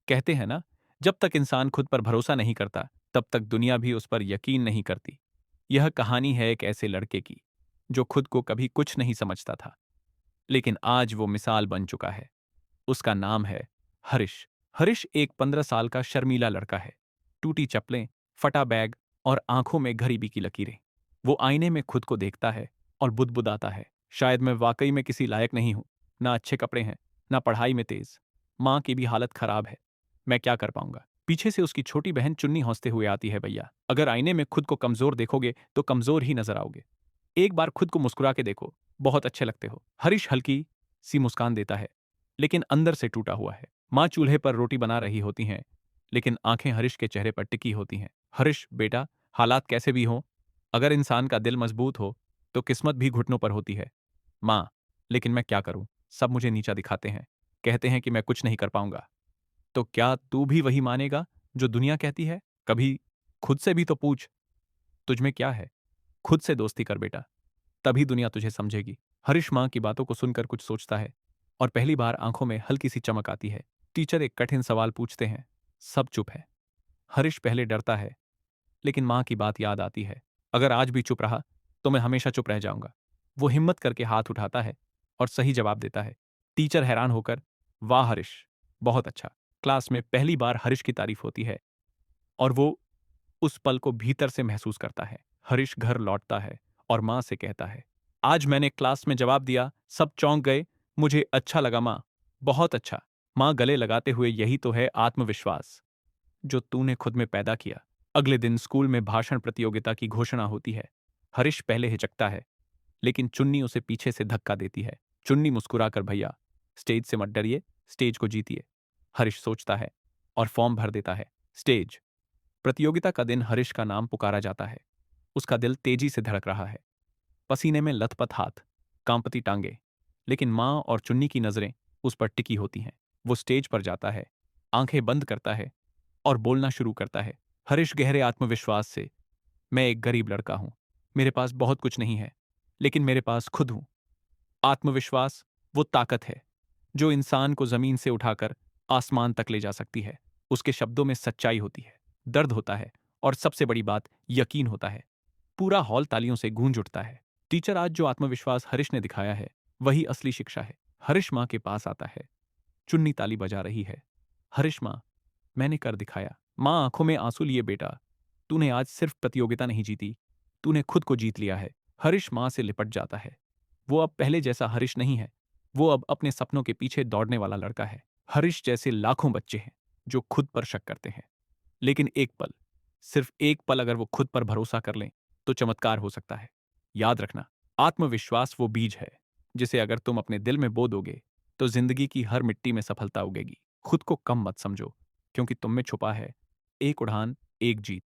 कहते हैं ना, जब तक इंसान खुद पर भरोसा नहीं करता, तब तक दुनिया भी उस पर यकीन नहीं करती। यह कहानी है एक ऐसे लड़के की, जो खुद को कभी कुछ नहीं समझता था, लेकिन आज वो मिसाल बन चुका है। उसका नाम है हरीश। हरीश एक 15 साल का शर्मीला लड़का है। टूटी चप्पलें, फटा बैग और आंखों में गरीबी की लकीरें। वो आईने में खुद को देखता है और बुदबुदाता है, शायद मैं वाकई में किसी लायक नहीं हूं। ना अच्छे कपड़े हैं, ना पढ़ाई में तेज। माँ की भी हालत खराब है। मैं क्या कर पाऊंगा? पीछे से उसकी छोटी बहन चुन्नी हंसते हुए आती है। भैया, अगर आईने में खुद को कमजोर देखोगे तो कमजोर ही नजर आओगे। एक बार खुद को मुस्कुरा के देखो, बहुत अच्छे लगते हो। हरीश हल्की सी मुस्कान देता है, लेकिन अंदर से टूटा हुआ है। माँ चूल्हे पर रोटी बना रही होती हैं, लेकिन आंखें हरीश के चेहरे पर टिकी होती हैं। हरीश बेटा, हालात कैसे भी हों, अगर इंसान का दिल मजबूत हो तो किस्मत भी घुटनों पर होती है। माँ, लेकिन मैं क्या करूं? सब मुझे नीचा दिखाते हैं, कहते हैं कि मैं कुछ नहीं कर पाऊंगा। तो क्या तू भी वही मानेगा जो दुनिया कहती है? कभी खुद से भी तो पूछ, तुझमें क्या है? खुद से दोस्ती कर बेटा, तभी दुनिया तुझे समझेगी। हरीश माँ की बातों को सुनकर कुछ सोचता है और पहली बार आंखों में हल्की सी चमक आती है। टीचर एक कठिन सवाल पूछते हैं। सब चुप है। हरीश पहले डरता है, लेकिन माँ की बात याद आती है। अगर आज भी चुप रहा तो मैं हमेशा चुप रह जाऊंगा। वो हिम्मत करके हाथ उठाता है और सही जवाब देता है। टीचर हैरान होकर, वाह हरीश, बहुत अच्छा। क्लास में पहली बार हरीश की तारीफ होती है और वो उस पल को भीतर से महसूस करता है। हरीश घर लौटता है और माँ से कहता है, आज मैंने क्लास में जवाब दिया, सब चौंक गए। मुझे अच्छा लगा माँ, बहुत अच्छा। माँ गले लगाते हुए, यही तो है आत्मविश्वास जो तूने खुद में पैदा किया। अगले दिन स्कूल में भाषण प्रतियोगिता की घोषणा होती है। हरीश पहले हिचकता है, लेकिन चुन्नी उसे पीछे से धक्का देती है। चुन्नी मुस्कुराकर, भैया स्टेज से मत डरिए, स्टेज को जीतिए। हरीश सोचता है और फॉर्म भर देता है। स्टेज प्रतियोगिता का दिन। हरीश का नाम पुकारा जाता है। उसका दिल तेजी से धड़क रहा है, पसीने में लथपथ हाथ, कांपती टांगे, लेकिन माँ और चुन्नी की नजरें उस पर टिकी होती हैं। वो स्टेज पर जाता है, आंखें बंद करता है और बोलना शुरू करता है। हरीश गहरे आत्मविश्वास से, मैं एक गरीब लड़का हूं, मेरे पास बहुत कुछ नहीं है, लेकिन मेरे पास खुद हूं। आत्मविश्वास वो ताकत है जो इंसान को जमीन से उठाकर आसमान तक ले जा सकती है। उसके शब्दों में सच्चाई होती है, दर्द होता है और सबसे बड़ी बात, यकीन होता है। पूरा हॉल तालियों से गूंज उठता है। टीचर, आज जो आत्मविश्वास हरीश ने दिखाया है, वही असली शिक्षा है। हरीश माँ के पास आता है। चुन्नी ताली बजा रही है। हरीश माँ, मैंने कर दिखाया। माँ आंखों में आंसू लिए, बेटा तूने आज सिर्फ प्रतियोगिता नहीं जीती, तूने खुद को जीत लिया है। हरीश माँ से लिपट जाता है। वो अब पहले जैसा हरीश नहीं है। वो अब अपने सपनों के पीछे दौड़ने वाला लड़का है। हरीश जैसे लाखों बच्चे हैं जो खुद पर शक करते हैं, लेकिन एक पल, सिर्फ एक पल अगर वो खुद पर भरोसा कर लें, तो चमत्कार हो सकता है। याद रखना, आत्मविश्वास वो बीज है जिसे अगर तुम अपने दिल में बो दोगे, तो जिंदगी की हर मिट्टी में सफलता उगेगी। खुद को कम मत समझो, क्योंकि तुम में छुपा है एक उड़ान, एक जीत।